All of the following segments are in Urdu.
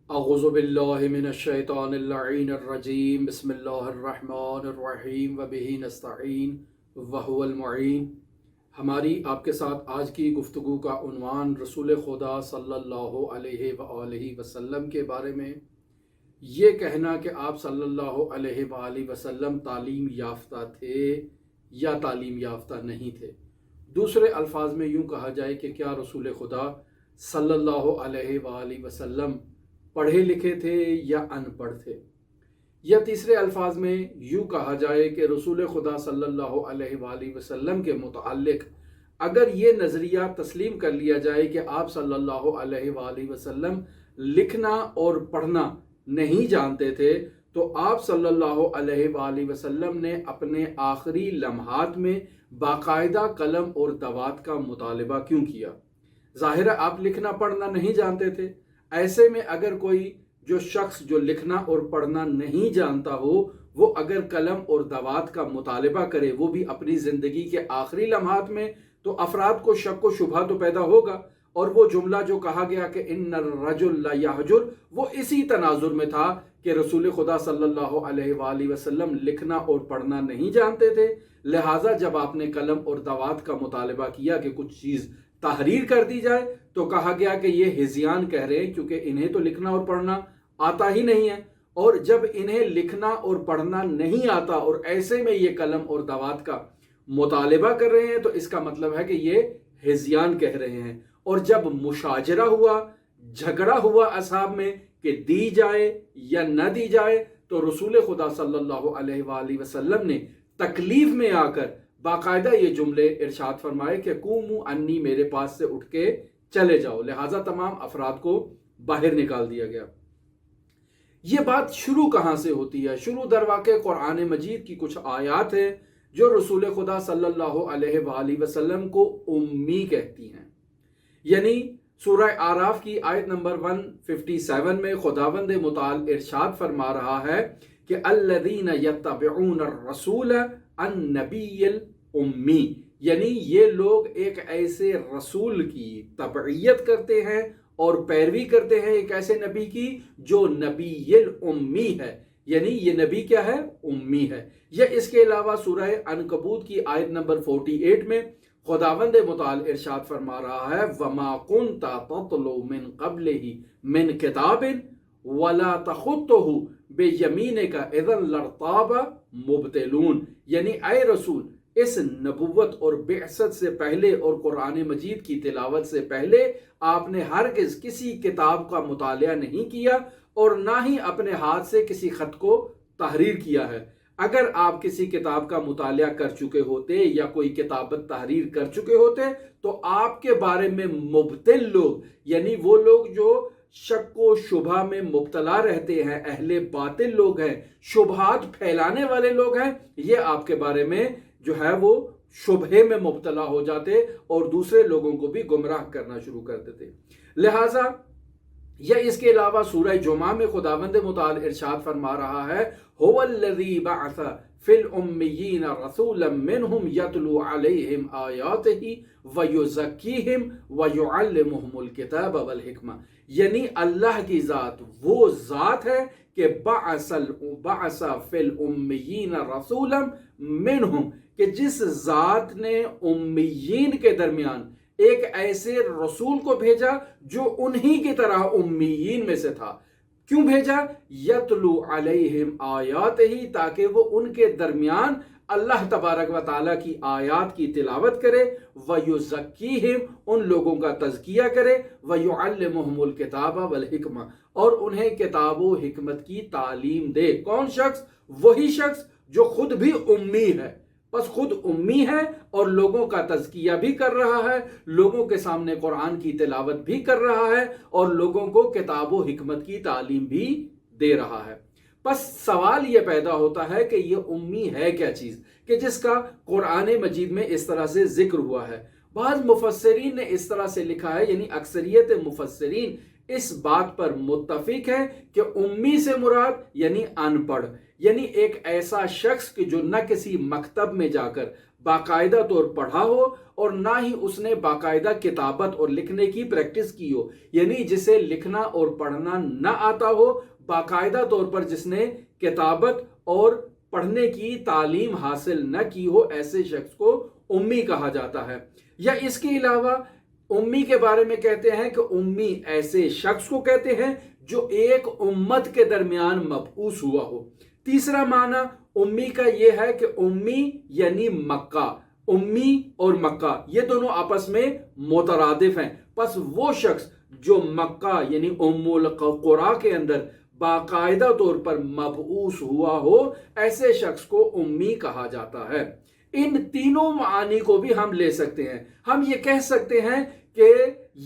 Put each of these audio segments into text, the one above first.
اعوذ باللہ من الشیطان اللعین الرجیم بسم اللہ الرحمن الرحیم وبہ نستعین وہو المعین۔ ہماری آپ کے ساتھ آج کی گفتگو کا عنوان رسول خدا صلی اللہ علیہ وآلہ وسلم کے بارے میں یہ کہنا کہ آپ صلی اللہ علیہ وآلہ وسلم تعلیم یافتہ تھے یا تعلیم یافتہ نہیں تھے۔ دوسرے الفاظ میں یوں کہا جائے کہ کیا رسول خدا صلی اللہ علیہ وآلہ وسلم پڑھے لکھے تھے یا ان پڑھ تھے، یا تیسرے الفاظ میں یوں کہا جائے کہ رسول خدا صلی اللہ علیہ وآلہ وسلم کے متعلق اگر یہ نظریہ تسلیم کر لیا جائے کہ آپ صلی اللہ علیہ وآلہ وسلم لکھنا اور پڑھنا نہیں جانتے تھے، تو آپ صلی اللہ علیہ وآلہ وسلم نے اپنے آخری لمحات میں باقاعدہ قلم اور دوات کا مطالبہ کیوں کیا؟ ظاہر ہے آپ لکھنا پڑھنا نہیں جانتے تھے۔ ایسے میں اگر کوئی جو شخص جو لکھنا اور پڑھنا نہیں جانتا ہو، وہ اگر قلم اور دوات کا مطالبہ کرے، وہ بھی اپنی زندگی کے آخری لمحات میں، تو افراد کو شک و شبہ تو پیدا ہوگا۔ اور وہ جملہ جو کہا گیا کہ ان الرجل لا یحجر، وہ اسی تناظر میں تھا کہ رسول خدا صلی اللہ علیہ وآلہ وسلم لکھنا اور پڑھنا نہیں جانتے تھے، لہٰذا جب آپ نے قلم اور دوات کا مطالبہ کیا کہ کچھ چیز تحریر کر دی جائے، تو کہا گیا کہ یہ ہذیان کہہ رہے ہیں کیونکہ انہیں تو لکھنا اور پڑھنا آتا ہی نہیں ہے، اور جب انہیں لکھنا اور پڑھنا نہیں آتا اور ایسے میں یہ قلم اور دوات کا مطالبہ کر رہے ہیں، تو اس کا مطلب ہے کہ یہ ہذیان کہہ رہے ہیں۔ اور جب مشاجرہ ہوا، جھگڑا ہوا اصحاب میں کہ دی جائے یا نہ دی جائے، تو رسول خدا صلی اللہ علیہ وآلہ وسلم نے تکلیف میں آ کر باقاعدہ یہ جملے ارشاد فرمائے کہ قوموا انی، میرے پاس سے اٹھ کے چلے جاؤ، لہٰذا تمام افراد کو باہر نکال دیا گیا۔ یہ بات شروع کہاں سے ہوتی ہے؟ شروع در واقع قرآن مجید کی کچھ آیات ہیں جو رسول خدا صلی اللہ علیہ وآلہ وسلم کو امی کہتی ہیں۔ یعنی سورہ اعراف کی آیت نمبر 157 میں خداوند متعال ارشاد فرما رہا ہے کہ الذین یتبعون الرسول النبی الامی، یعنی یہ لوگ ایک ایسے رسول کی تبعیت کرتے ہیں اور پیروی کرتے ہیں، ایک ایسے نبی کی جو نبی الامی ہے، یعنی یہ نبی کیا ہے؟ امی ہے۔ یا اس کے علاوہ سورہ عنکبوت کی آیت نمبر 48 میں خداوند متعال ارشاد فرما رہا ہے وَمَا كُنْتَ تَطْلُو مِن قَبْلِهِ مِن كِتَابٍ وَلَا تَخُطُّهُ بِيَمِينِكَ إِذًا لَارْتَابَ مُبْطِلُونَ، یعنی اے رسول، اس نبوت اور بعثت سے پہلے اور قرآن مجید کی تلاوت سے پہلے آپ نے ہرگز کسی کتاب کا مطالعہ نہیں کیا اور نہ ہی اپنے ہاتھ سے کسی خط کو تحریر کیا ہے۔ اگر آپ کسی کتاب کا مطالعہ کر چکے ہوتے یا کوئی کتابت تحریر کر چکے ہوتے، تو آپ کے بارے میں مبتل لوگ، یعنی وہ لوگ جو شک و شبہ میں مبتلا رہتے ہیں، اہل باطل لوگ ہیں، شبہات پھیلانے والے لوگ ہیں، یہ آپ کے بارے میں جو ہے وہ شبہے میں مبتلا ہو جاتے اور دوسرے لوگوں کو بھی گمراہ کرنا شروع کر دیتے۔ لہٰذا یا اس کے علاوہ سورہ جمعہ میں خداوند متعال ارشاد فرما رہا ہے هو الذی بعث فی الامیین رسولا منہم یتلو علیہم آیاتہ ویزکیہم ویعلمہم الکتاب والحکمہ، یعنی اللہ کی ذات وہ ذات ہے کہ بعث فی الامیین رسولا منہم، کہ جس ذات نے امیین کے درمیان ایک ایسے رسول کو بھیجا جو انہی کی طرح امیین میں سے تھا۔ کیوں بھیجا؟ یتلو علیہم آیات ہی، تاکہ وہ ان کے درمیان اللہ تبارک و تعالیٰ کی آیات کی تلاوت کرے، وَيُزَكِّيهِمْ، ان لوگوں کا تزکیہ کرے، وَيُعَلِّمُهُمُ الْكِتَابَ وَالْحِكْمَةَ، اور انہیں کتاب و حکمت کی تعلیم دے۔ کون شخص؟ وہی شخص جو خود بھی امی ہے، بس خود امی ہے اور لوگوں کا تزکیہ بھی کر رہا ہے، لوگوں کے سامنے قرآن کی تلاوت بھی کر رہا ہے اور لوگوں کو کتاب و حکمت کی تعلیم بھی دے رہا ہے۔ بس سوال یہ پیدا ہوتا ہے کہ یہ امی ہے کیا چیز کہ جس کا قرآن مجید میں اس طرح سے ذکر ہوا ہے؟ بعض مفسرین نے اس طرح سے لکھا ہے، یعنی اکثریت مفسرین اس بات پر متفق ہے کہ امی سے مراد یعنی ان پڑھ، یعنی ایک ایسا شخص کہ جو نہ کسی مکتب میں جا کر باقاعدہ طور پڑھا ہو اور نہ ہی اس نے باقاعدہ کتابت اور لکھنے کی پریکٹس کی ہو، یعنی جسے لکھنا اور پڑھنا نہ آتا ہو، باقاعدہ طور پر جس نے کتابت اور پڑھنے کی تعلیم حاصل نہ کی ہو، ایسے شخص کو امی کہا جاتا ہے۔ یا اس کے علاوہ امی کے بارے میں کہتے ہیں کہ امی ایسے شخص کو کہتے ہیں جو ایک امت کے درمیان مبعوث ہوا ہو۔ تیسرا معنی امی کا یہ ہے کہ امی یعنی مکہ، امی اور مکہ یہ دونوں آپس میں مترادف ہیں، پس وہ شخص جو مکہ یعنی ام القرى کے اندر باقاعدہ طور پر مبعوث ہوا ہو، ایسے شخص کو امی کہا جاتا ہے۔ ان تینوں معانی کو بھی ہم لے سکتے ہیں۔ ہم یہ کہہ سکتے ہیں کہ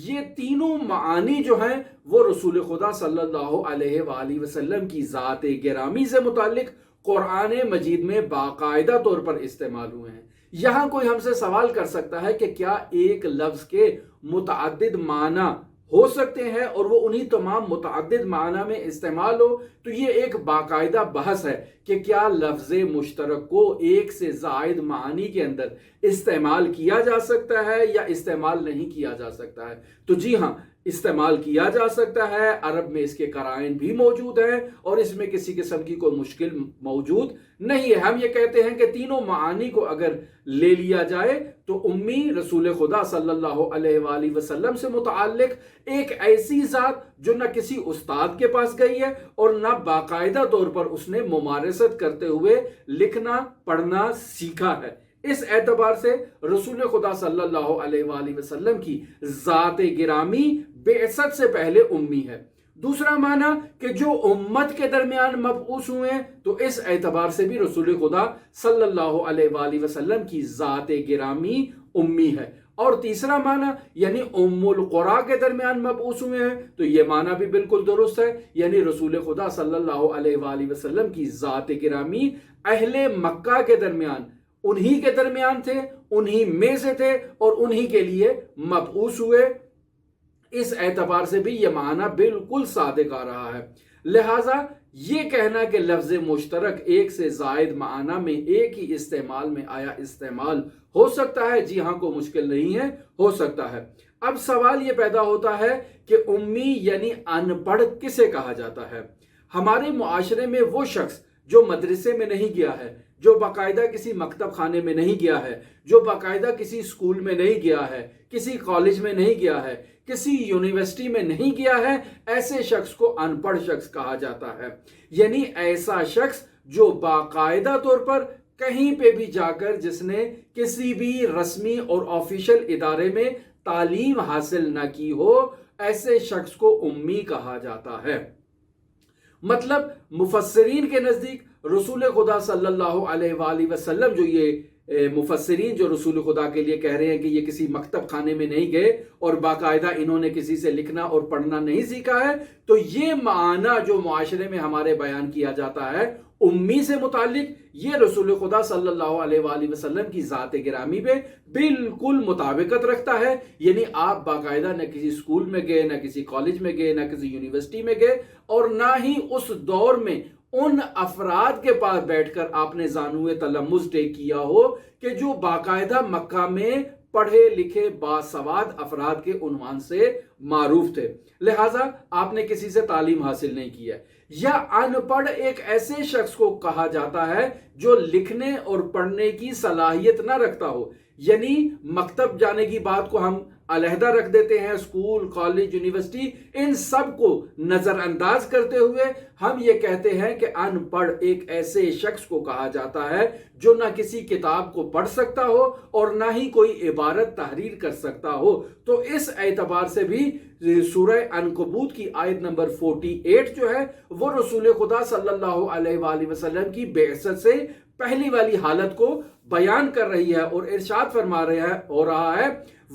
یہ تینوں معانی جو ہیں وہ رسول خدا صلی اللہ علیہ وآلہ وسلم کی ذات گرامی سے متعلق قرآن مجید میں باقاعدہ طور پر استعمال ہوئے ہیں۔ یہاں کوئی ہم سے سوال کر سکتا ہے کہ کیا ایک لفظ کے متعدد معنی ہو سکتے ہیں اور وہ انہی تمام متعدد معنی میں استعمال ہو؟ تو یہ ایک باقاعدہ بحث ہے کہ کیا لفظ مشترک کو ایک سے زائد معانی کے اندر استعمال کیا جا سکتا ہے یا استعمال نہیں کیا جا سکتا ہے۔ تو جی ہاں، استعمال کیا جا سکتا ہے، عرب میں اس کے قرائن بھی موجود ہیں اور اس میں کسی قسم کی کوئی مشکل موجود نہیں ہے۔ ہم یہ کہتے ہیں کہ تینوں معانی کو اگر لے لیا جائے تو امی رسول خدا صلی اللہ علیہ وآلہ وسلم سے متعلق ایک ایسی ذات جو نہ کسی استاد کے پاس گئی ہے اور نہ باقاعدہ طور پر اس نے ممارست کرتے ہوئے لکھنا پڑھنا سیکھا ہے۔ اس اعتبار سے رسول خدا صلی اللہ علیہ وآلہ وسلم کی ذات گرامی بعثت سے پہلے امی ہے۔ دوسرا معنی کہ جو امت کے درمیان مبعوث ہوئے ہیں، تو اس اعتبار سے بھی رسول خدا صلی اللہ علیہ وآلہ وسلم کی ذات گرامی امی ہے۔ اور تیسرا معنی یعنی ام القرى کے درمیان مبعوث ہوئے ہیں، تو یہ معنی بھی بالکل درست ہے، یعنی رسول خدا صلی اللہ علیہ وآلہ وسلم کی ذات گرامی اہل مکہ کے درمیان، انہی کے درمیان تھے، انہی میں سے تھے اور انہی کے لیے مبعوث ہوئے۔ اس اعتبار سے بھی یہ معنی بالکل صادق آ رہا ہے۔ لہٰذا یہ کہنا کہ لفظ مشترک ایک سے زائد معنی میں ایک ہی استعمال میں آیا استعمال ہو سکتا ہے، جی ہاں، کوئی مشکل نہیں ہے، ہو سکتا ہے۔ اب سوال یہ پیدا ہوتا ہے کہ امی یعنی ان پڑھ کسے کہا جاتا ہے؟ ہمارے معاشرے میں وہ شخص جو مدرسے میں نہیں گیا ہے، جو باقاعدہ کسی مکتب خانے میں نہیں گیا ہے، جو باقاعدہ کسی اسکول میں نہیں گیا ہے، کسی کالج میں نہیں گیا ہے، کسی یونیورسٹی میں نہیں گیا ہے، ایسے شخص کو ان پڑھ شخص کہا جاتا ہے۔ یعنی ایسا شخص جو باقاعدہ طور پر کہیں پہ بھی جا کر جس نے کسی بھی رسمی اور آفیشل ادارے میں تعلیم حاصل نہ کی ہو، ایسے شخص کو امی کہا جاتا ہے۔ مطلب مفسرین کے نزدیک رسول خدا صلی اللہ علیہ وآلہ وسلم، جو یہ مفسرین جو رسول خدا کے لیے کہہ رہے ہیں کہ یہ کسی مکتب خانے میں نہیں گئے اور باقاعدہ انہوں نے کسی سے لکھنا اور پڑھنا نہیں سیکھا ہے، تو یہ معنی جو معاشرے میں ہمارے بیان کیا جاتا ہے امی سے متعلق، یہ رسول خدا صلی اللہ علیہ وآلہ وسلم کی ذات گرامی پہ بالکل مطابقت رکھتا ہے۔ یعنی آپ باقاعدہ نہ کسی اسکول میں گئے، نہ کسی کالج میں گئے، نہ کسی یونیورسٹی میں گئے، اور نہ ہی اس دور میں ان افراد کے پاس بیٹھ کر آپ نے زانوئے تلمذ ٹیک کیا ہو کہ جو باقاعدہ مکہ میں پڑھے لکھے باسواد افراد کے عنوان سے معروف تھے، لہٰذا آپ نے کسی سے تعلیم حاصل نہیں کی ہے۔ یا ان پڑھ ایک ایسے شخص کو کہا جاتا ہے جو لکھنے اور پڑھنے کی صلاحیت نہ رکھتا ہو۔ یعنی مکتب جانے کی بات کو ہم علیحدہ رکھ دیتے ہیں، اسکول، کالج، یونیورسٹی، ان سب کو نظر انداز کرتے ہوئے ہم یہ کہتے ہیں کہ ان پڑھ ایک ایسے شخص کو کہا جاتا ہے جو نہ کسی کتاب کو پڑھ سکتا ہو اور نہ ہی کوئی عبارت تحریر کر سکتا ہو۔ تو اس اعتبار سے بھی سورہ عنکبوت کی آیت نمبر 48 جو ہے وہ رسول خدا صلی اللہ علیہ وآلہ وسلم کی بعثت سے پہلی والی حالت کو بیان کر رہی ہے اور ارشاد فرما رہا ہے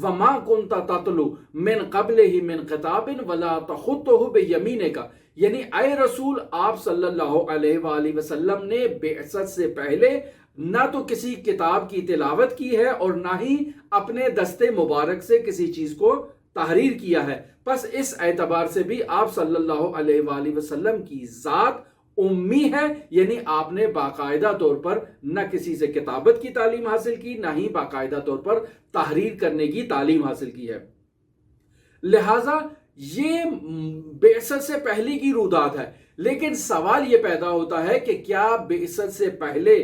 وَمَا كُنْتَ تَتْلُو مِنْ قَبْلِهِ مِنْ خِطَابٍ وَلَا تَخُطُّهُ بِيَمِينِكَ، یعنی اے رسول آپ صلی اللہ علیہ وآلہ وسلم نے بعثت سے پہلے نہ تو کسی کتاب کی تلاوت کی ہے اور نہ ہی اپنے دستے مبارک سے کسی چیز کو تحریر کیا ہے۔ پس اس اعتبار سے بھی آپ صلی اللہ علیہ وآلہ وسلم کی ذات امی ہے یعنی آپ نے باقاعدہ طور پر نہ کسی سے کتابت کی تعلیم حاصل کی، نہ ہی باقاعدہ طور پر تحریر کرنے کی تعلیم حاصل کی ہے۔ لہٰذا یہ بعثت سے پہلے کی رویداد ہے، لیکن سوال یہ پیدا ہوتا ہے کہ کیا بعثت سے پہلے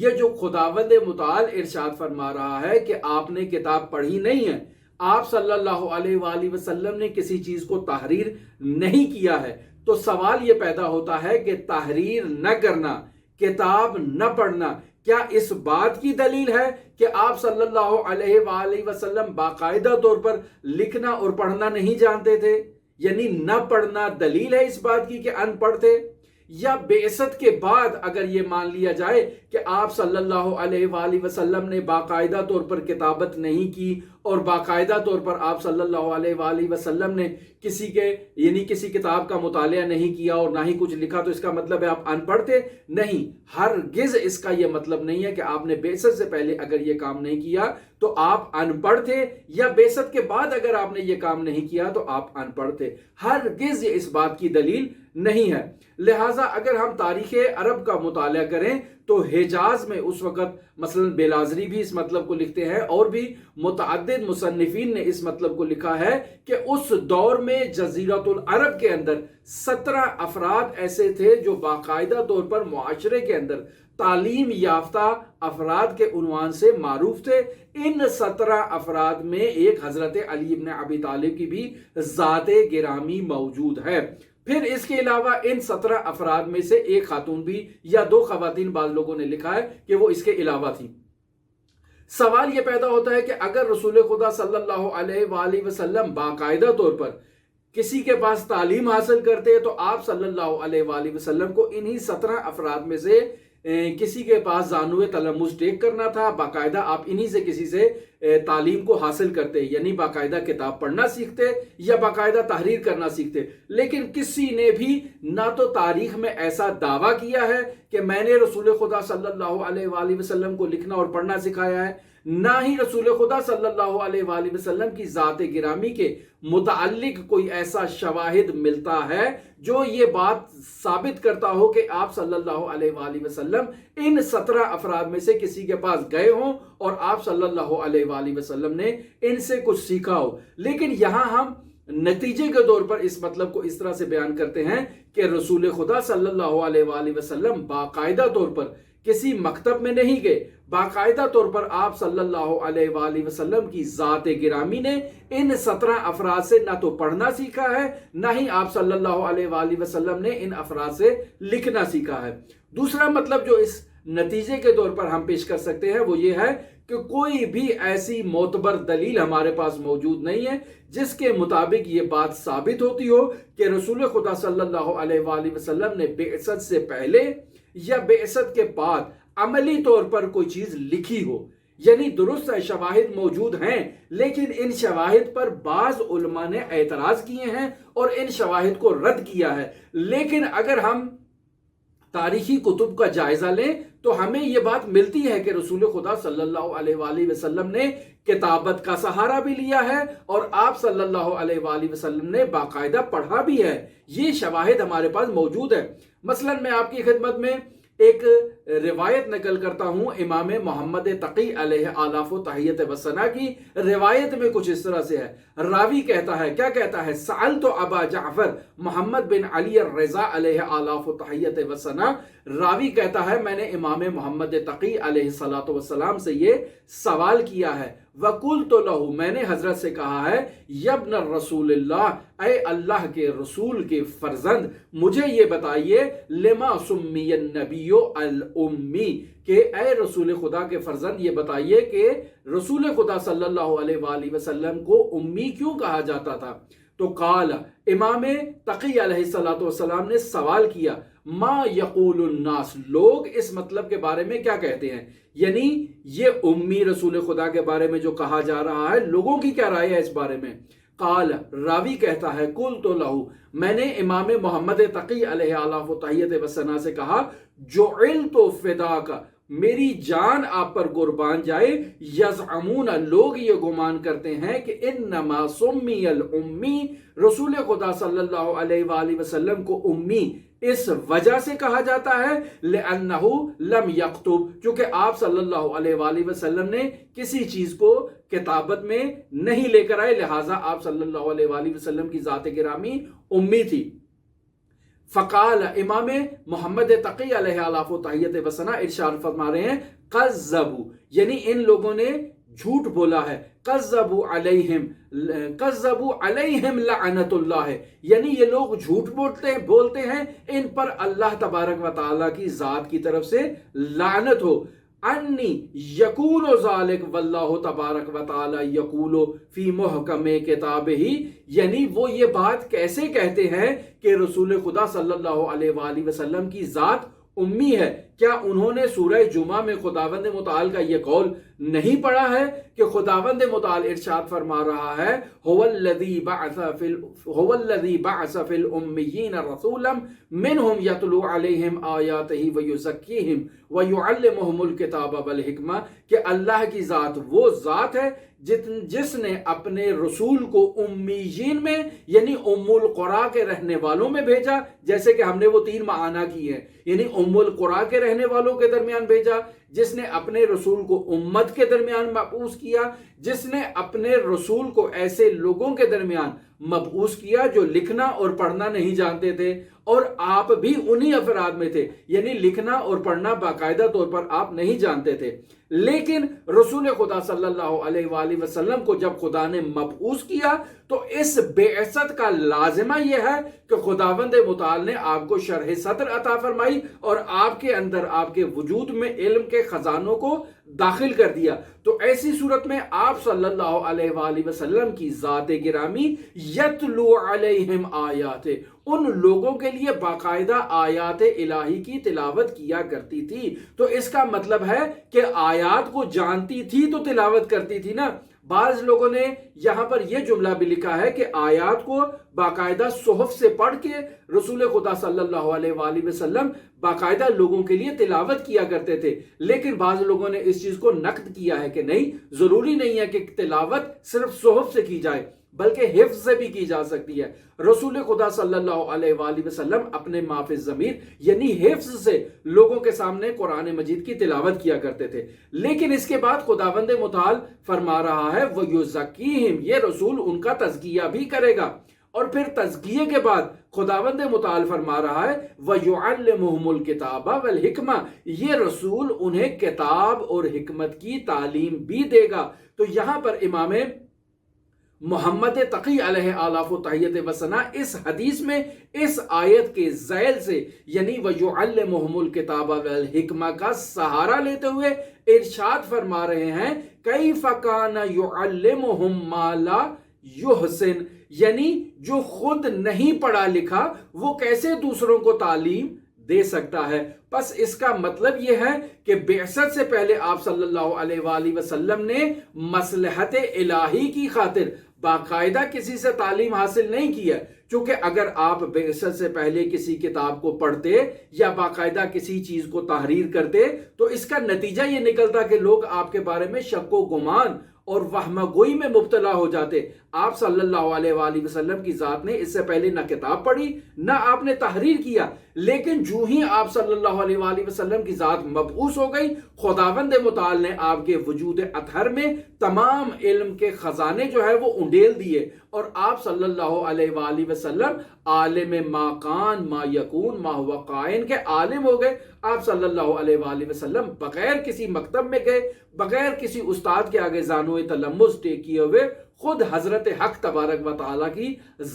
یہ جو خداوند متعال ارشاد فرما رہا ہے کہ آپ نے کتاب پڑھی نہیں ہے، آپ صلی اللہ علیہ وآلہ وسلم نے کسی چیز کو تحریر نہیں کیا ہے، تو سوال یہ پیدا ہوتا ہے کہ تحریر نہ کرنا، کتاب نہ پڑھنا، کیا اس بات کی دلیل ہے کہ آپ صلی اللہ علیہ وآلہ وسلم باقاعدہ طور پر لکھنا اور پڑھنا نہیں جانتے تھے؟ یعنی نہ پڑھنا دلیل ہے اس بات کی کہ ان پڑھ تھے؟ یا بعثت کے بعد اگر یہ مان لیا جائے کہ آپ صلی اللہ علیہ وآلہ وسلم نے باقاعدہ طور پر کتابت نہیں کی اور باقاعدہ طور پر آپ صلی اللہ علیہ وآلہ وسلم نے کسی کتاب کا مطالعہ نہیں کیا اور نہ ہی کچھ لکھا، تو اس کا مطلب ہے آپ ان پڑھ تھے؟ نہیں، ہرگز اس کا یہ مطلب نہیں ہے کہ آپ نے بعثت سے پہلے اگر یہ کام نہیں کیا تو آپ ان پڑھ تھے، یا بعثت کے بعد اگر آپ نے یہ کام نہیں کیا تو آپ ان پڑھ تھے۔ ہرگز یہ اس بات کی دلیل نہیں ہے۔ لہٰذا اگر ہم تاریخ عرب کا مطالعہ کریں تو حجاز میں اس وقت مثلا بیلازری بھی اس مطلب کو لکھتے ہیں، اور بھی متعدد مصنفین نے اس مطلب کو لکھا ہے کہ اس دور میں جزیرۃ العرب کے اندر 17 افراد ایسے تھے جو باقاعدہ طور پر معاشرے کے اندر تعلیم یافتہ افراد کے عنوان سے معروف تھے۔ ان 17 افراد میں ایک حضرت علی بن ابی طالب کی بھی ذات گرامی موجود ہے۔ پھر اس کے علاوہ ان 17 افراد میں سے ایک خاتون بھی یا 2 خواتین بعض لوگوں نے لکھا ہے کہ وہ اس کے علاوہ تھی۔ سوال یہ پیدا ہوتا ہے کہ اگر رسول خدا صلی اللہ علیہ وآلہ وسلم باقاعدہ طور پر کسی کے پاس تعلیم حاصل کرتے تو آپ صلی اللہ علیہ وآلہ وسلم کو انہی 17 افراد میں سے کسی کے پاس زانوِ تلمذ ٹیک کرنا تھا، باقاعدہ آپ انہی سے کسی سے تعلیم کو حاصل کرتے، یعنی باقاعدہ کتاب پڑھنا سیکھتے یا باقاعدہ تحریر کرنا سیکھتے۔ لیکن کسی نے بھی نہ تو تاریخ میں ایسا دعویٰ کیا ہے کہ میں نے رسول خدا صلی اللہ علیہ وآلہ وسلم کو لکھنا اور پڑھنا سکھایا ہے، نہ ہی رسول خدا صلی اللہ علیہ وآلہ وسلم کی ذات گرامی کے متعلق کوئی ایسا شواہد ملتا ہے جو یہ بات ثابت کرتا ہو کہ آپ صلی اللہ علیہ وآلہ وسلم ان 17 افراد میں سے کسی کے پاس گئے ہوں اور آپ صلی اللہ علیہ وآلہ وسلم نے ان سے کچھ سیکھا ہو۔ لیکن یہاں ہم نتیجے کے طور پر اس مطلب کو اس طرح سے بیان کرتے ہیں کہ رسول خدا صلی اللہ علیہ وآلہ وسلم باقاعدہ طور پر کسی مکتب میں نہیں گئے، باقاعدہ طور پر آپ صلی اللہ علیہ وآلہ وسلم کی ذات گرامی نے ان 17 افراد سے نہ تو پڑھنا سیکھا ہے، نہ ہی آپ صلی اللہ علیہ وآلہ وسلم نے ان افراد سے لکھنا سیکھا ہے۔ دوسرا مطلب جو اس نتیجے کے طور پر ہم پیش کر سکتے ہیں وہ یہ ہے کہ کوئی بھی ایسی معتبر دلیل ہمارے پاس موجود نہیں ہے جس کے مطابق یہ بات ثابت ہوتی ہو کہ رسول خدا صلی اللہ علیہ وآلہ وسلم نے بعثت سے پہلے یا بعثت کے بعد عملی طور پر کوئی چیز لکھی ہو۔ یعنی درست ہے، شواہد موجود ہیں، لیکن ان شواہد پر بعض علماء نے اعتراض کیے ہیں اور ان شواہد کو رد کیا ہے۔ لیکن اگر ہم تاریخی کتب کا جائزہ لیں تو ہمیں یہ بات ملتی ہے کہ رسول خدا صلی اللہ علیہ وآلہ وسلم نے کتابت کا سہارا بھی لیا ہے اور آپ صلی اللہ علیہ وآلہ وسلم نے باقاعدہ پڑھا بھی ہے۔ یہ شواہد ہمارے پاس موجود ہے۔ مثلا میں آپ کی خدمت میں ایک روایت نقل کرتا ہوں امام محمد تقی علیہ آلاف و تحیت و ثنا کی۔ روایت میں کچھ اس طرح سے ہے، راوی کہتا ہے، کیا کہتا ہے؟ سألت ابا جعفر محمد بن علی الرضا علیہ آلاف و تحیت و ثنا، راوی کہتا ہے میں نے امام محمد تقی علیہ الصلوۃ والسلام سے یہ سوال کیا ہے، وقلت له، میں نے حضرت سے کہا ہے، یبن الرسول اللہ، اے اللہ کے رسول کے فرزند، مجھے یہ بتائیے، لما سمی النبی الامی، کہ اے رسول خدا کے فرزند یہ بتائیے کہ رسول خدا صلی اللہ علیہ وآلہ وسلم کو امی کیوں کہا جاتا تھا؟ تو قال، امام تقی علیہ السلام نے سوال کیا، ما یقول الناس، لوگ اس مطلب کے بارے میں کیا کہتے ہیں؟ یعنی یہ امی رسول خدا کے بارے میں جو کہا جا رہا ہے، لوگوں کی کیا رائے ہے اس بارے میں؟ قال، راوی کہتا ہے، قلت له، میں نے امام محمد تقی علیہ آلاف و تحیت و ثنا سے کہا، جعلت فداک، میری جان آپ پر قربان جائے، یزعمون، لوگ یہ گمان کرتے ہیں کہ انما سمی الامی، رسول خدا صلی اللہ علیہ وآلہ وسلم کو امی اس وجہ سے کہا جاتا ہے لِأَنَّهُ لَمْ يَكْتُبْ، چونکہ آپ صلی اللہ علیہ وآلہ وسلم نے کسی چیز کو کتابت میں نہیں لے کر آئے، لہٰذا آپ صلی اللہ علیہ وآلہ وسلم کی ذات گرامی امی تھی۔ فقال، امام محمد تقی علیہ آلاف و تحیت وسنا ارشاد فرما رہے ہیں قذبوا، یعنی ان لوگوں نے جھوٹ بولا ہے، قذبوا علیہم لعنت اللہ، یعنی یہ لوگ جھوٹ بولتے ہیں، ان پر اللہ تبارک و تعالیٰ کی ذات کی طرف سے لعنت ہو۔ انی یکون ذالک واللہ تبارک و تعالی یقول فی محکم کتابہ، یعنی وہ یہ بات کیسے کہتے ہیں کہ رسول خدا صلی اللہ علیہ وآلہ وسلم کی ذات امی ہے؟ کیا انہوں نے سورہ جمعہ میں خداوند متعال کا یہ قول نہیں پڑھا ہے کہ خداوند متعال ارشاد فرما رہا ہے هو الذی بعث فی الامیین رسولا منہم یتلو علیہم آیاتہ ویزکیہم ویعلمہم الکتاب والحکمہ، کہ اللہ کی ذات وہ ذات ہے جس نے اپنے رسول کو امیین میں یعنی ام القریٰ کے رہنے والوں میں بھیجا، جیسے کہ ہم نے وہ 3 معنی کی ہیں، یعنی ام القریٰ کے رہنے والوں کے درمیان بھیجا، جس نے اپنے رسول کو امت کے درمیان مبعوث کیا، جس نے اپنے رسول کو ایسے لوگوں کے درمیان مبعوث کیا جو لکھنا اور پڑھنا نہیں جانتے تھے، اور آپ بھی انہی افراد میں تھے، یعنی لکھنا اور پڑھنا باقاعدہ طور پر آپ نہیں جانتے تھے، لیکن رسول خدا صلی اللہ علیہ وآلہ وسلم کو جب خدا نے مبعوث کیا تو اس بعثت کا لازمہ یہ ہے کہ خداوند متعال نے آپ کو شرح صدر عطا فرمائی اور آپ کے اندر آپ کے وجود میں علم کے خزانوں کو داخل کر دیا۔ تو ایسی صورت میں آپ صلی اللہ علیہ وآلہ وسلم کی ذات گرامی یتلو علیہم آیات، ان لوگوں کے لیے باقاعدہ آیات الہی کی تلاوت کیا کرتی تھی۔ تو اس کا مطلب ہے کہ آیات کو جانتی تھی تو تلاوت کرتی تھی نا۔ بعض لوگوں نے یہاں پر یہ جملہ بھی لکھا ہے کہ آیات کو باقاعدہ صحف سے پڑھ کے رسول خدا صلی اللہ علیہ وآلہ وسلم باقاعدہ لوگوں کے لیے تلاوت کیا کرتے تھے، لیکن بعض لوگوں نے اس چیز کو نقد کیا ہے کہ نہیں، ضروری نہیں ہے کہ تلاوت صرف صحف سے کی جائے بلکہ حفظ سے بھی کی جا سکتی ہے۔ رسول خدا صلی اللہ علیہ وآلہ وسلم اپنے مافِ ضمیر یعنی حفظ سے لوگوں کے سامنے قرآن مجید کی تلاوت کیا کرتے تھے، لیکن اس کے بعد خداوند متعال فرما رہا ہے وَيُزَكِّيهِمْ، یہ رسول ان کا تزکیہ بھی کرے گا، اور پھر تزکیے کے بعد خداوند متعال فرما رہا ہے وَيُعَلِّمُهُمُ الْكِتَابَ وَالْحِكْمَةَ، یہ رسول انہیں کتاب اور حکمت کی تعلیم بھی دے گا۔ تو یہاں پر امام محمد تقی علیہ آلاف و تحیت وسنا اس حدیث میں اس آیت کے ذیل سے یعنی وَيُعَلِّمُهُمُ الْكِتَابَ وَالْحِكْمَةَ کا سہارا لیتے ہوئے ارشاد فرما رہے ہیں كَيْفَ كَانَ يُعَلِّمُهُمْ مَا لَا يُحْسِنُ، یعنی جو خود نہیں پڑھا لکھا وہ کیسے دوسروں کو تعلیم دے سکتا ہے۔ پس اس کا مطلب یہ ہے کہ بعثت سے پہلے آپ صلی اللہ علیہ وآلہ وسلم نے مصلحت الہی کی خاطر باقاعدہ کسی سے تعلیم حاصل نہیں کی ہے، چونکہ اگر آپ بعثت سے پہلے کسی کتاب کو پڑھتے یا باقاعدہ کسی چیز کو تحریر کرتے تو اس کا نتیجہ یہ نکلتا کہ لوگ آپ کے بارے میں شک و گمان اور وہمہ گوئی میں مبتلا ہو جاتے۔ آپ صلی اللہ علیہ وآلہ وسلم کی ذات نے اس سے پہلے نہ کتاب پڑھی نہ آپ نے تحریر کیا، لیکن جو ہی آپ صلی اللہ علیہ وآلہ وسلم کی ذات مبعوث ہو گئی، خداوند متعال نے آپ کے وجود اطہر میں تمام علم کے خزانے جو ہے وہ انڈیل دیے، اور آپ صلی اللہ علیہ وآلہ وسلم عالم ما کان ما یکون ما ہوا قائن کے عالم ہو گئے۔ آپ صلی اللہ علیہ وآلہ وسلم بغیر کسی مکتب میں گئے، بغیر کسی استاد کے آگے زانو تلمذ کیے ہوئے خود حضرت حق تبارک و تعالیٰ کی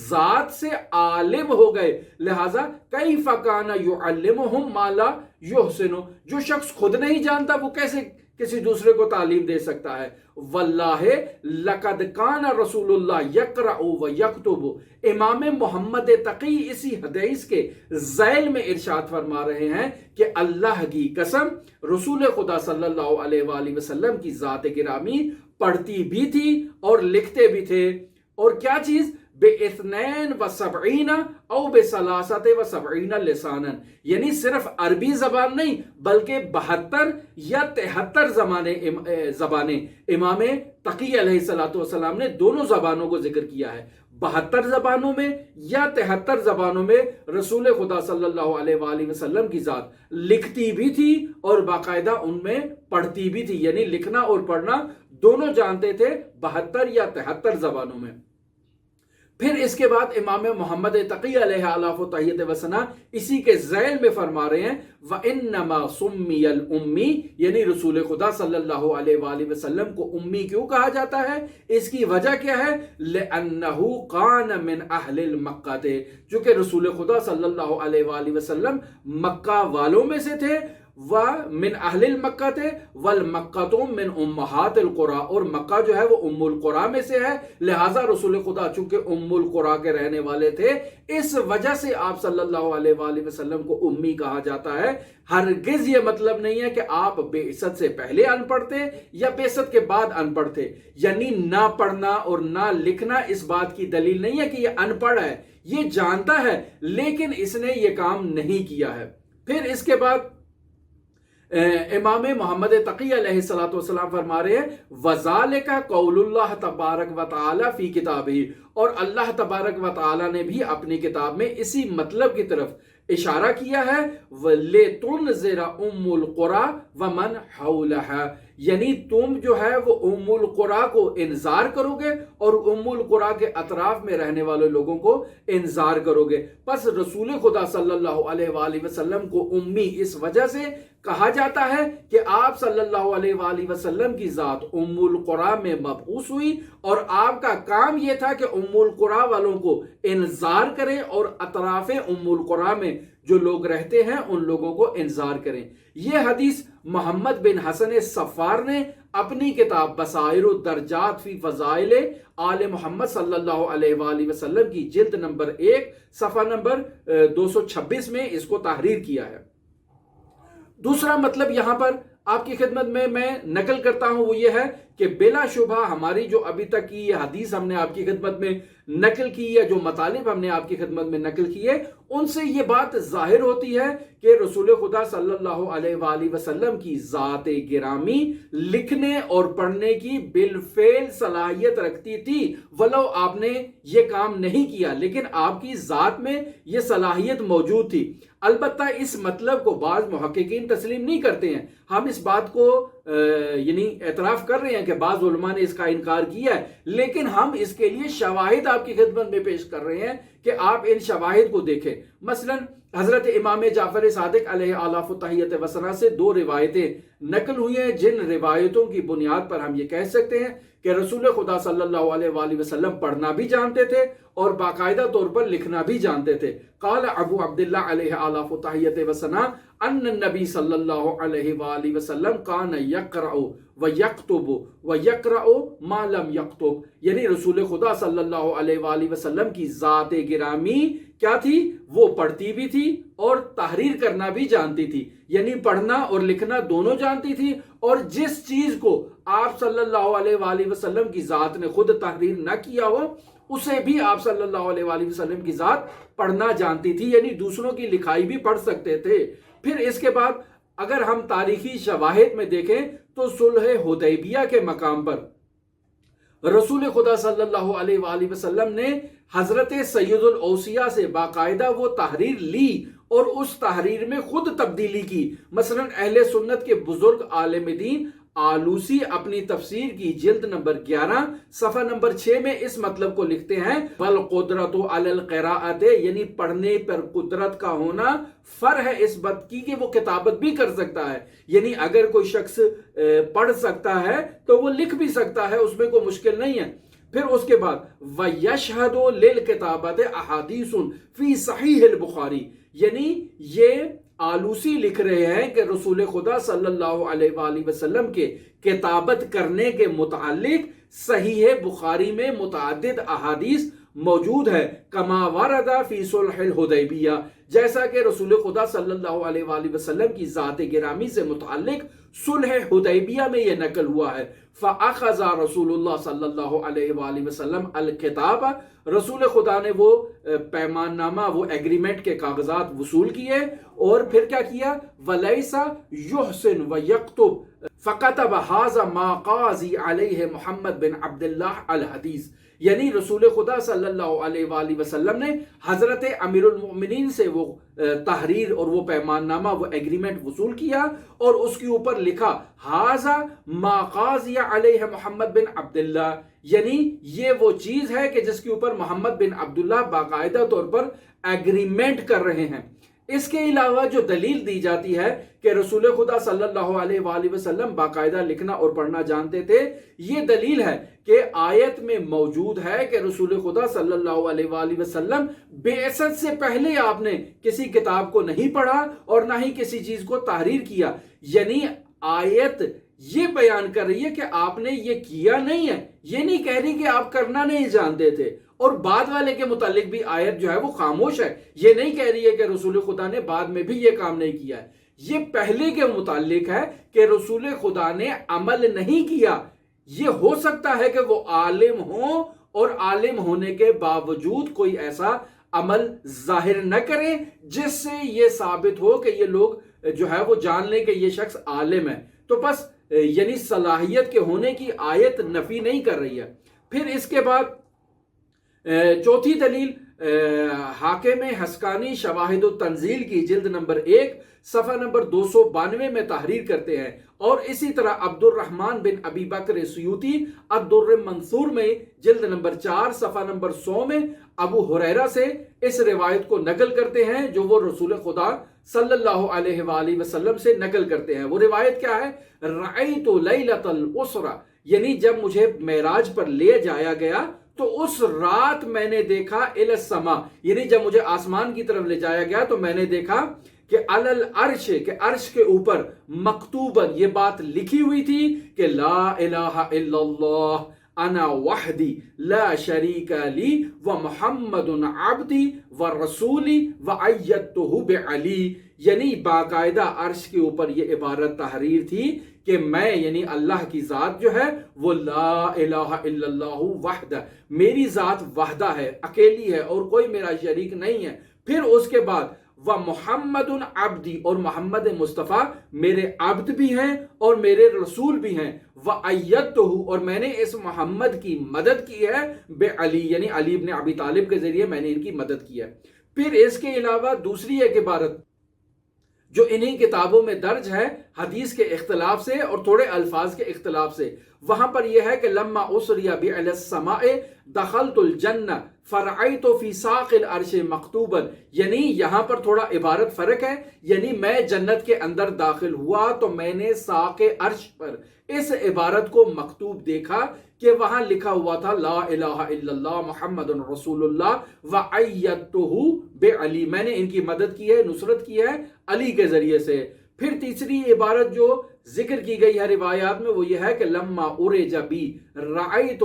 ذات سے عالم ہو گئے۔ لہٰذا کیف کان یعلمہم ما لا یحسن، جو شخص خود نہیں جانتا وہ کیسے کسی دوسرے کو تعلیم دے سکتا ہے۔ واللہ لقد کان رسول اللہ یقرأ و یکتب، امام محمد تقی اسی حدیث کے ذیل میں ارشاد فرما رہے ہیں کہ اللہ کی قسم رسول خدا صلی اللہ علیہ وآلہ وسلم کی ذات گرامی پڑھتی بھی تھی اور لکھتے بھی تھے، اور کیا چیز ب72 او ب73 لسانا، یعنی صرف عربی زبان نہیں بلکہ 72 یا 73 زبانیں امام تقی علیہ السلام نے دونوں زبانوں کو ذکر کیا ہے۔ 72 زبانوں میں یا 73 زبانوں میں رسول خدا صلی اللہ علیہ وآلہ وسلم کی ذات لکھتی بھی تھی اور باقاعدہ ان میں پڑھتی بھی تھی، یعنی لکھنا اور پڑھنا دونوں جانتے تھے 72 یا 73 زبانوں میں۔ پھر اس کے بعد امام محمد تقی علیہ آلاف و تحیت و ثنا اسی کے ذیل میں فرما رہے ہیں وَإِنَّمَا سُمِّيَ الْأُمِّي، یعنی رسول خدا صلی اللہ علیہ وآلہ وسلم کو امی کیوں کہا جاتا ہے؟ اس کی وجہ کیا ہے؟ لِأَنَّهُ قَانَ مِنْ أَهْلِ الْمَكَّةِ، چونکہ رسول خدا صلی اللہ علیہ وآلہ وسلم مکہ والوں میں سے تھے، وَمِنْ أَهْلِ الْمَكَّةِ وَالْمَكَّةُ مِنْ أُمَّهَاتِ الْقُرَىٰ، اور مکہ جو ہے وہ ام القریٰ میں سے ہے، لہٰذا رسول خدا چونکہ ام القریٰ کے رہنے والے تھے، اس وجہ سے آپ صلی اللہ علیہ وآلہ وسلم کو امی کہا جاتا ہے۔ ہرگز یہ مطلب نہیں ہے کہ آپ بعثت سے پہلے ان پڑھ تھے یا بعثت کے بعد ان پڑھ تھے، یعنی نہ پڑھنا اور نہ لکھنا اس بات کی دلیل نہیں ہے کہ یہ ان پڑھ ہے، یہ جانتا ہے لیکن اس نے یہ کام نہیں کیا ہے۔ پھر اس کے بعد امام محمد تقی علیہ السلام فرما رہے ہیں وَذَلِكَ قَوْلُ اللَّهِ تَبَارَكَ وَتَعَالَى فِي كِتَابِهِ، اور اللہ تبارک و تعالی نے بھی اپنی کتاب میں اسی مطلب کی طرف اشارہ کیا ہے وَلِتُنذِرَ أُمُّ الْقُرَىٰ وَمَنْ حَوْلَهَا، یعنی تم جو ہے وہ ام القریٰ کو انذار کرو گے اور ام القریٰ کے اطراف میں رہنے والے لوگوں کو انذار کرو گے۔ پس رسول خدا صلی اللہ علیہ وآلہ وسلم کو امی اس وجہ سے کہا جاتا ہے کہ آپ صلی اللہ علیہ وآلہ وسلم کی ذات ام القریٰ میں مبعوث ہوئی اور آپ کا کام یہ تھا کہ ام القریٰ والوں کو انذار کریں اور اطراف ام القریٰ میں جو لوگ رہتے ہیں ان لوگوں کو انذار کریں۔ یہ حدیث محمد بن حسن صفار نے اپنی کتاب بصائر الدرجات فی فضائل آل محمد صلی اللہ علیہ وآلہ وسلم کی جلد نمبر 1 صفحہ نمبر 226 میں اس کو تحریر کیا ہے۔ دوسرا مطلب یہاں پر آپ کی خدمت میں نقل کرتا ہوں وہ یہ ہے کہ بلا شبہ ہماری جو ابھی تک کی یہ حدیث ہم نے آپ کی خدمت میں نقل کی ہے، جو مطالب ہم نے آپ کی خدمت میں نقل کیے، ان سے یہ بات ظاہر ہوتی ہے کہ رسول خدا صلی اللہ علیہ وآلہ وسلم کی ذات گرامی لکھنے اور پڑھنے کی بالفعل صلاحیت رکھتی تھی، ولو آپ نے یہ کام نہیں کیا لیکن آپ کی ذات میں یہ صلاحیت موجود تھی۔ البتہ اس مطلب کو بعض محققین تسلیم نہیں کرتے ہیں، ہم اس بات کو یعنی اعتراف کر رہے ہیں کہ بعض علماء نے اس کا انکار کیا ہے، لیکن ہم اس کے لیے شواہد آپ کی خدمت میں پیش کر رہے ہیں کہ آپ ان شواہد کو دیکھیں۔ مثلا حضرت امام جعفر صادق علیہ آلاف و تحیت و ثنا سے 2 روایتیں نقل ہوئی ہیں، جن روایتوں کی بنیاد پر ہم یہ کہہ سکتے ہیں کہ رسول خدا صلی اللہ علیہ وآلہ وسلم پڑھنا بھی جانتے تھے اور باقاعدہ طور پر لکھنا بھی جانتے تھے۔ قال ابو عبداللہ علیہ آلاف و تحیت و ثنا ان النبی صلی اللہ علیہ وآلہ وسلم کان یقرأ ویکتب ویقرأ ما لم یکتب، یعنی رسول خدا صلی اللہ علیہ وآلہ وسلم کی ذات گرامی کیا تھی؟ وہ پڑھتی بھی تھی اور تحریر کرنا بھی جانتی تھی، یعنی پڑھنا اور لکھنا دونوں جانتی تھی، اور جس چیز کو آپ صلی اللہ علیہ وآلہ وسلم کی ذات نے خود تحریر نہ کیا ہو اسے بھی آپ صلی اللہ علیہ وآلہ وسلم کی ذات پڑھنا جانتی تھی، یعنی دوسروں کی لکھائی بھی پڑھ سکتے تھے۔ پھر اس کے بعد اگر ہم تاریخی شواہد میں دیکھیں تو صلح حدیبیہ کے مقام پر رسول خدا صلی اللہ علیہ وآلہ وسلم نے حضرت سید الاوصیاء سے باقاعدہ وہ تحریر لی اور اس تحریر میں خود تبدیلی کی۔ مثلا اہل سنت کے بزرگ عالم دین آلوسی اپنی تفسیر کی جلد نمبر 11 صفحہ نمبر 6 میں اس مطلب کو لکھتے ہیں وَالْقُدْرَةُ عَلَى الْقِرَاءَةِ، یعنی پڑھنے پر قدرت کا ہونا فر ہے اس بات کی کہ وہ کتابت بھی کر سکتا ہے، یعنی اگر کوئی شخص پڑھ سکتا ہے تو وہ لکھ بھی سکتا ہے، اس میں کوئی مشکل نہیں ہے۔ پھر اس کے بعد وَيَشْهَدُ لِلْكِتَابَةِ أَحَادِيثٌ فِي صحیح البخاری، یعنی یہ آلوسی لکھ رہے ہیں کہ رسول خدا صلی اللہ علیہ وآلہ وسلم کے کتابت کرنے کے متعلق صحیح بخاری میں متعدد احادیث موجود ہے، کما ورد فی صلح الحدیبیہ، جیسا کہ رسول خدا صلی اللہ علیہ وآلہ وسلم کی ذات گرامی سے متعلق صلح حدیبیہ میں یہ نقل ہوا ہے۔ فَأَخَذَ رسول اللہ صلی اللہ علیہ وآلہ وسلم الکتاب، رسول خدا نے وہ پیمان نامہ، وہ ایگریمنٹ کے کاغذات وصول کیے اور پھر کیا کیا؟ وَلَيْسَ يُحْسِنُ وَيَكْتُبُ فَكَتَبَ هَذَا مَا قَاضِي عَلَيْهِ محمد بن عبداللہ الحدیث، یعنی رسول خدا صلی اللہ علیہ وآلہ وسلم نے حضرت امیر المؤمنین سے وہ تحریر اور وہ پیمان نامہ، وہ ایگریمنٹ وصول کیا اور اس کے اوپر لکھا ھذا ما قاضی علیہ محمد بن عبداللہ، یعنی یہ وہ چیز ہے کہ جس کے اوپر محمد بن عبداللہ باقاعدہ طور پر ایگریمنٹ کر رہے ہیں۔ اس کے علاوہ جو دلیل دی جاتی ہے کہ رسول خدا صلی اللہ علیہ وآلہ وسلم باقاعدہ لکھنا اور پڑھنا جانتے تھے، یہ دلیل ہے کہ آیت میں موجود ہے کہ رسول خدا صلی اللہ علیہ وآلہ وسلم بعثت سے پہلے آپ نے کسی کتاب کو نہیں پڑھا اور نہ ہی کسی چیز کو تحریر کیا، یعنی آیت یہ بیان کر رہی ہے کہ آپ نے یہ کیا نہیں ہے، یہ نہیں کہہ رہی کہ آپ کرنا نہیں جانتے تھے۔ اور بعد والے کے متعلق بھی آیت جو ہے وہ خاموش ہے، یہ نہیں کہہ رہی ہے کہ رسول خدا نے بعد میں بھی یہ کام نہیں کیا ہے، یہ پہلے کے متعلق ہے کہ رسول خدا نے عمل نہیں کیا۔ یہ ہو سکتا ہے کہ وہ عالم ہوں اور عالم ہونے کے باوجود کوئی ایسا عمل ظاہر نہ کریں جس سے یہ ثابت ہو کہ یہ لوگ جو ہے وہ جان لیں کہ یہ شخص عالم ہے، تو بس یعنی صلاحیت کے ہونے کی آیت نفی نہیں کر رہی ہے۔ پھر اس کے بعد چوتھی دلیل حاکم حسکانی شواہد التنزیل کی جلد نمبر 1 صفحہ نمبر 292 میں تحریر کرتے ہیں، اور اسی طرح عبد الرحمن بن ابی بکر سیوطی الدر منصور میں جلد نمبر 4 صفحہ نمبر 100 میں ابو ہریرہ سے اس روایت کو نقل کرتے ہیں جو وہ رسول خدا صلی اللہ علیہ وآلہ وسلم سے نقل کرتے ہیں۔ وہ روایت کیا ہے؟ رأیت لیلۃ الاسرا، یعنی جب مجھے معراج پر لے جایا گیا تو اس رات میں نے دیکھا الی السماء، یعنی جب مجھے آسمان کی طرف لے جایا گیا تو میں نے دیکھا کہ علی العرش، کہ عرش کے اوپر مکتوباً یہ بات لکھی ہوئی تھی کہ لا الہ الا اللہ انا وحدی لا شریک لی ومحمد عبدی ورسولی وایدتہ بعلی، یعنی باقاعدہ عرش کے اوپر یہ عبارت تحریر تھی کہ میں یعنی اللہ کی ذات جو ہے وہ لا الہ الا اللہ وحدہ، میری ذات وحدہ ہے، اکیلی ہے اور کوئی میرا شریک نہیں ہے۔ پھر اس کے بعد وَمُحَمَّدٌ عَبْدِي، اور محمد مصطفیٰ میرے عبد بھی ہیں اور میرے رسول بھی ہیں، وَأَيَّدْتُهُ، اور میں نے اس محمد کی مدد کی ہے بعلی، یعنی علی بن ابی طالب کے ذریعے میں نے ان کی مدد کی ہے۔ پھر اس کے علاوہ دوسری ایک عبارت جو انہی کتابوں میں درج ہے حدیث کے اختلاف سے اور تھوڑے الفاظ کے اختلاف سے، وہاں پر یہ ہے کہ لما اسری بِعِلَى السَّمَاءِ دخلت الجنہ فرعیت فی ساق العرش مکتوبا، یعنی یہاں پر تھوڑا عبارت فرق ہے، یعنی میں جنت کے اندر داخل ہوا تو میں نے ساق عرش پر اس عبارت کو مکتوب دیکھا کہ وہاں لکھا ہوا تھا لا الہ الا اللہ محمد رسول اللہ وایدتہ بعلی، میں نے ان کی مدد کی ہے، نصرت کی ہے علی کے ذریعے سے۔ پھر تیسری عبارت جو ذکر کی گئی ہے روایات میں وہ یہ ہے کہ لما ارج بی رأیت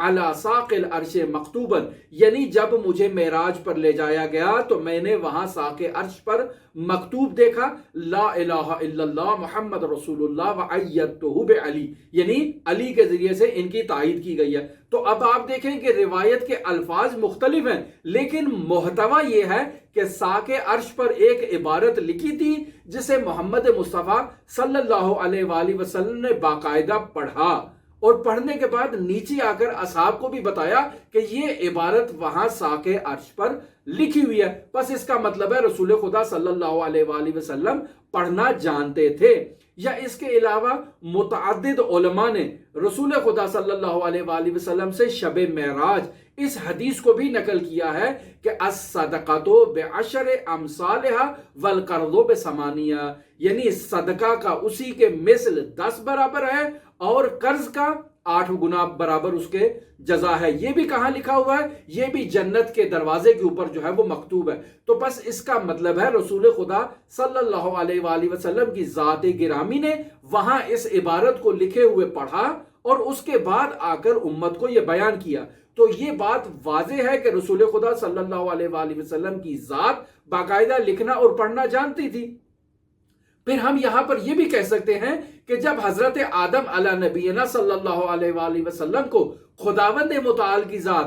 علی ساق العرش مکتوبا، یعنی جب مجھے معراج پر لے جایا گیا تو میں نے وہاں ساق عرش پر مکتوب دیکھا لا الہ الا اللہ محمد رسول اللہ وایدتہ بعلی، یعنی علی کے ذریعے سے ان کی تائید کی گئی ہے۔ تو اب آپ دیکھیں کہ روایت کے الفاظ مختلف ہیں لیکن محتوا یہ ہے کہ ساق عرش پر ایک عبارت لکھی تھی جسے محمد مصطفیٰ صلی اللہ علیہ وآلہ وسلم نے باقاعدہ پڑھا، اور پڑھنے کے بعد نیچے آ کر اصحاب کو بھی بتایا کہ یہ عبارت وہاں ساق عرش پر لکھی ہوئی ہے، بس اس کا مطلب ہے رسول خدا صلی اللہ علیہ وآلہ وسلم پڑھنا جانتے تھے۔ یا اس کے علاوہ متعدد علماء نے رسول خدا صلی اللہ علیہ وآلہ وسلم سے شب معراج اس حدیث کو بھی نقل کیا ہے کہ الصدقۃ بعشر امثالھا والقرض بثمانیہ، یعنی صدقہ کا اسی کے مثل 10 برابر ہے اور قرض کا 8 گنا برابر اس کے جزا ہے۔ یہ بھی کہاں لکھا ہوا ہے؟ یہ بھی جنت کے دروازے کے اوپر جو ہے وہ مکتوب ہے۔ تو بس اس کا مطلب ہے رسول خدا صلی اللہ علیہ وآلہ وسلم کی ذات گرامی نے وہاں اس عبارت کو لکھے ہوئے پڑھا اور اس کے بعد آ کر امت کو یہ بیان کیا۔ تو یہ بات واضح ہے کہ رسول خدا صلی اللہ علیہ وآلہ وسلم کی ذات باقاعدہ لکھنا اور پڑھنا جانتی تھی۔ پھر ہم یہاں پر یہ بھی کہہ سکتے ہیں کہ جب حضرت آدم علی نبینا صلی اللہ علیہ وآلہ وسلم کو خداوند متعال کی ذات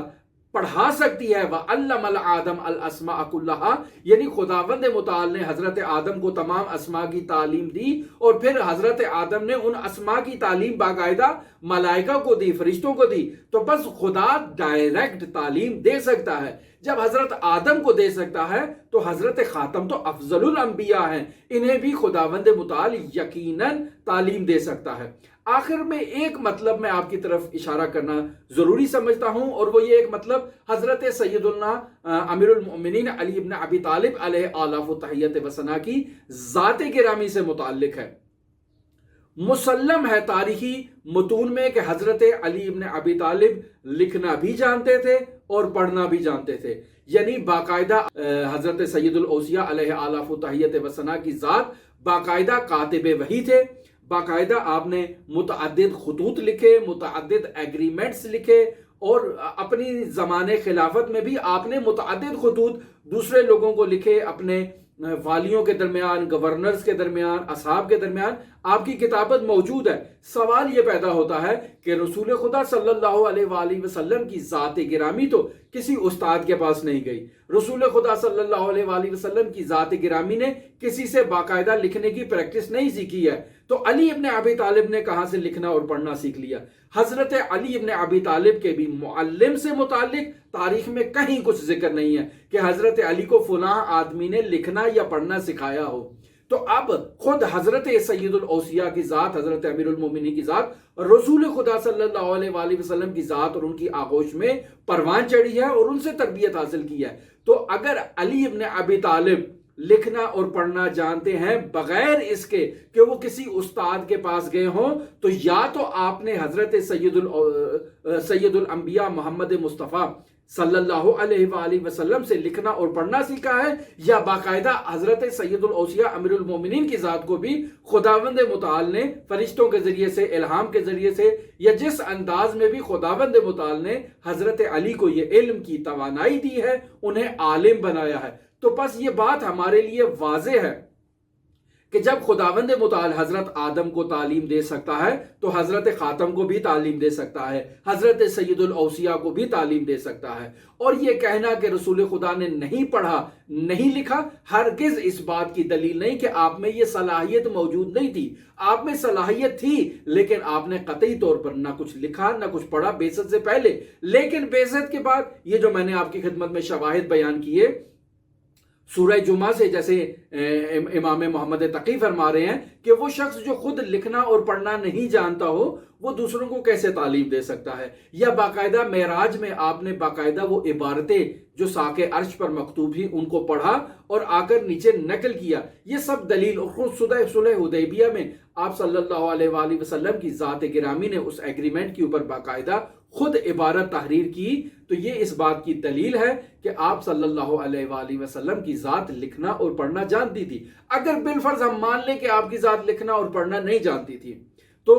پڑھا سکتی ہے وَعَلَّمَ الْآدَمَ الْأَسْمَاءَ كُلَّهَا، یعنی خداوند متعال نے حضرت آدم کو تمام اسماء کی تعلیم دی، اور پھر حضرت آدم نے ان اسماء کی تعلیم باقاعدہ ملائکہ کو دی، فرشتوں کو دی، تو بس خدا ڈائریکٹ تعلیم دے سکتا ہے۔ جب حضرت آدم کو دے سکتا ہے تو حضرت خاتم تو افضل الانبیاء ہیں، انہیں بھی خداوند متعال یقیناً تعلیم دے سکتا ہے۔ آخر میں ایک مطلب میں آپ کی طرف اشارہ کرنا ضروری سمجھتا ہوں، اور وہ یہ ایک مطلب حضرت سیدنا امیر المؤمنین علی ابن ابی طالب علیہ آلاف و تحیت و ثنا کی ذات گرامی سے متعلق ہے۔ مسلم ہے تاریخی متون میں کہ حضرت علی ابن ابی طالب لکھنا بھی جانتے تھے اور پڑھنا بھی جانتے تھے، یعنی باقاعدہ حضرت سید الاوصیاء علیہ آلاف و تحیت و ثنا کی ذات باقاعدہ کاتب وحی تھے۔ باقاعدہ آپ نے متعدد خطوط لکھے، متعدد ایگریمنٹس لکھے، اور اپنی زمانے خلافت میں بھی آپ نے متعدد خطوط دوسرے لوگوں کو لکھے، اپنے والیوں کے درمیان، گورنرز کے درمیان، اصحاب کے درمیان آپ کی کتابت موجود ہے۔ سوال یہ پیدا ہوتا ہے کہ رسول خدا صلی اللہ علیہ وآلہ وسلم کی ذات گرامی تو کسی استاد کے پاس نہیں گئی، رسول خدا صلی اللہ علیہ وآلہ وسلم کی ذات گرامی نے کسی سے باقاعدہ لکھنے کی پریکٹس نہیں سیکھی ہے، تو علی ابن ابی طالب نے کہاں سے لکھنا اور پڑھنا سیکھ لیا؟ حضرت علی ابن ابی طالب کے بھی معلم سے متعلق تاریخ میں کہیں کچھ ذکر نہیں ہے کہ حضرت علی کو فلاں آدمی نے لکھنا یا پڑھنا سکھایا ہو۔ تو اب خود حضرت سید الاوصیاء کی ذات، حضرت امیر المومنین کی ذات، رسول خدا صلی اللہ علیہ وآلہ وسلم کی ذات اور ان کی آغوش میں پروان چڑھی ہے اور ان سے تربیت حاصل کی ہے۔ تو اگر علی ابن ابی طالب لکھنا اور پڑھنا جانتے ہیں بغیر اس کے کہ وہ کسی استاد کے پاس گئے ہوں، تو یا تو آپ نے حضرت سید الانبیاء محمد مصطفیٰ صلی اللہ علیہ وآلہ وسلم سے لکھنا اور پڑھنا سیکھا ہے، یا باقاعدہ حضرت سید الاوصیاء امیر المومنین کی ذات کو بھی خداوند متعال نے فرشتوں کے ذریعے سے، الہام کے ذریعے سے، یا جس انداز میں بھی خداوند متعال نے حضرت علی کو یہ علم کی توانائی دی ہے، انہیں عالم بنایا ہے۔ تو بس یہ بات ہمارے لیے واضح ہے کہ جب خداوند متعال حضرت آدم کو تعلیم دے سکتا ہے تو حضرت خاتم کو بھی تعلیم دے سکتا ہے، حضرت سید الاوصیاء کو بھی تعلیم دے سکتا ہے۔ اور یہ کہنا کہ رسول خدا نے نہیں پڑھا، نہیں لکھا، ہرگز اس بات کی دلیل نہیں کہ آپ میں یہ صلاحیت موجود نہیں تھی۔ آپ میں صلاحیت تھی، لیکن آپ نے قطعی طور پر نہ کچھ لکھا نہ کچھ پڑھا بعثت سے پہلے، لیکن بعثت کے بعد یہ جو میں نے آپ کی خدمت میں شواہد بیان کیے سورہ جمعہ سے، جیسے امام محمد تقی فرما رہے ہیں کہ وہ شخص جو خود لکھنا اور پڑھنا نہیں جانتا ہو وہ دوسروں کو کیسے تعلیم دے سکتا ہے؟ یا باقاعدہ معراج میں آپ نے باقاعدہ وہ عبارتیں جو ساق عرش پر مکتوب ہی ان کو پڑھا اور آ کر نیچے نقل کیا، یہ سب دلیل۔ اور خود صلح حدیبیہ میں آپ صلی اللہ علیہ وآلہ وسلم کی ذات گرامی نے اس ایگریمنٹ کے اوپر باقاعدہ خود عبارت تحریر کی، تو یہ اس بات کی دلیل ہے کہ آپ صلی اللہ علیہ وآلہ وسلم کی ذات لکھنا اور پڑھنا جانتی تھی۔ اگر بالفرض ہم مان لیں کہ آپ کی ذات لکھنا اور پڑھنا نہیں جانتی تھی تو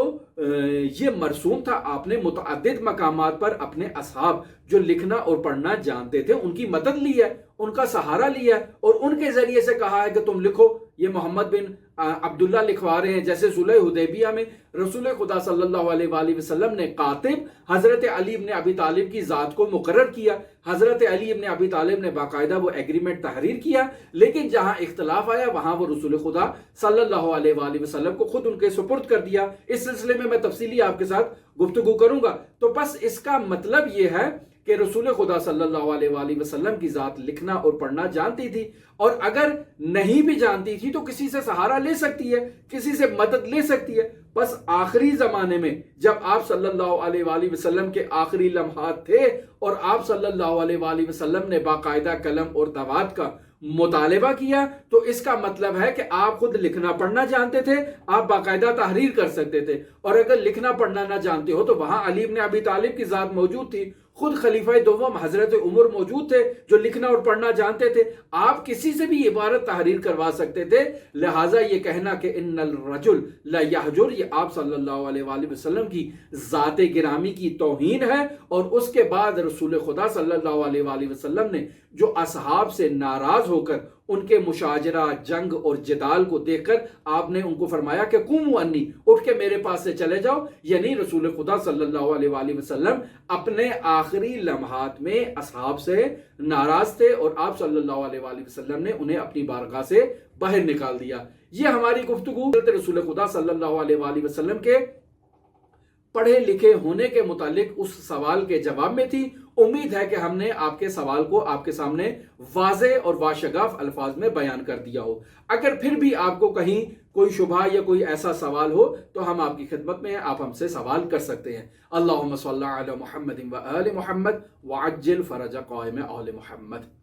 یہ مرسوم تھا، آپ نے متعدد مقامات پر اپنے اصحاب جو لکھنا اور پڑھنا جانتے تھے ان کی مدد لی ہے، ان کا سہارا لیا ہے، اور ان کے ذریعے سے کہا ہے کہ تم لکھو۔ یہ محمد بن عبداللہ لکھوا رہے ہیں، جیسے صلح حدیبیہ میں رسول خدا صلی اللہ علیہ وآلہ وسلم نے کاتب حضرت علی ابن ابی طالب کی ذات کو مقرر کیا، حضرت علی ابن ابی طالب نے باقاعدہ وہ ایگریمنٹ تحریر کیا، لیکن جہاں اختلاف آیا وہاں وہ رسول خدا صلی اللہ علیہ وآلہ وسلم کو خود ان کے سپرد کر دیا۔ اس سلسلے میں تفصیلی آپ کے ساتھ گفتگو کروں گا۔ تو بس اس کا مطلب یہ ہے کہ رسول خدا صلی اللہ علیہ وآلہ وسلم کی ذات لکھنا اور پڑھنا جانتی تھی، اور اگر نہیں بھی جانتی تھی تو کسی سے سہارا لے سکتی ہے، کسی سے مدد لے سکتی ہے۔ بس آخری زمانے میں جب آپ صلی اللہ علیہ وآلہ وسلم کے آخری لمحات تھے اور آپ صلی اللہ علیہ وآلہ وسلم نے باقاعدہ قلم اور دوات کا مطالبہ کیا، تو اس کا مطلب ہے کہ آپ خود لکھنا پڑھنا جانتے تھے، آپ باقاعدہ تحریر کر سکتے تھے۔ اور اگر لکھنا پڑھنا نہ جانتے ہو تو وہاں علی ابن ابی طالب کی ذات موجود تھی، خود خلیفہ دوم حضرت عمر موجود تھے جو لکھنا اور پڑھنا جانتے تھے، آپ کسی سے بھی عبارت تحریر کروا سکتے تھے۔ لہٰذا یہ کہنا کہ ان الرجل لا یحجر، یہ آپ صلی اللہ علیہ وآلہ وسلم کی ذات گرامی کی توہین ہے۔ اور اس کے بعد رسول خدا صلی اللہ علیہ وآلہ وسلم نے جو اصحاب سے ناراض ہو کر ان کے مشاجرہ، جنگ اور جدال کو دیکھ کر آپ نے ان کو فرمایا کہ قوموا انی، اٹھ کے میرے پاس سے چلے جاؤ۔ یعنی رسول خدا صلی اللہ علیہ وآلہ وسلم اپنے آخری لمحات میں اصحاب سے ناراض تھے اور آپ صلی اللہ علیہ وآلہ وسلم نے انہیں اپنی بارگاہ سے باہر نکال دیا۔ یہ ہماری گفتگو رسول خدا صلی اللہ علیہ وآلہ وسلم کے پڑھے لکھے ہونے کے متعلق اس سوال کے جواب میں تھی۔ امید ہے کہ ہم نے آپ کے سوال کو آپ کے سامنے واضح اور واشگاف الفاظ میں بیان کر دیا ہو۔ اگر پھر بھی آپ کو کہیں کوئی شبہ یا کوئی ایسا سوال ہو تو ہم آپ کی خدمت میں ہیں، آپ ہم سے سوال کر سکتے ہیں۔ اللہم صلی علی محمد و آل محمد وعجل فرج قائم آل محمد۔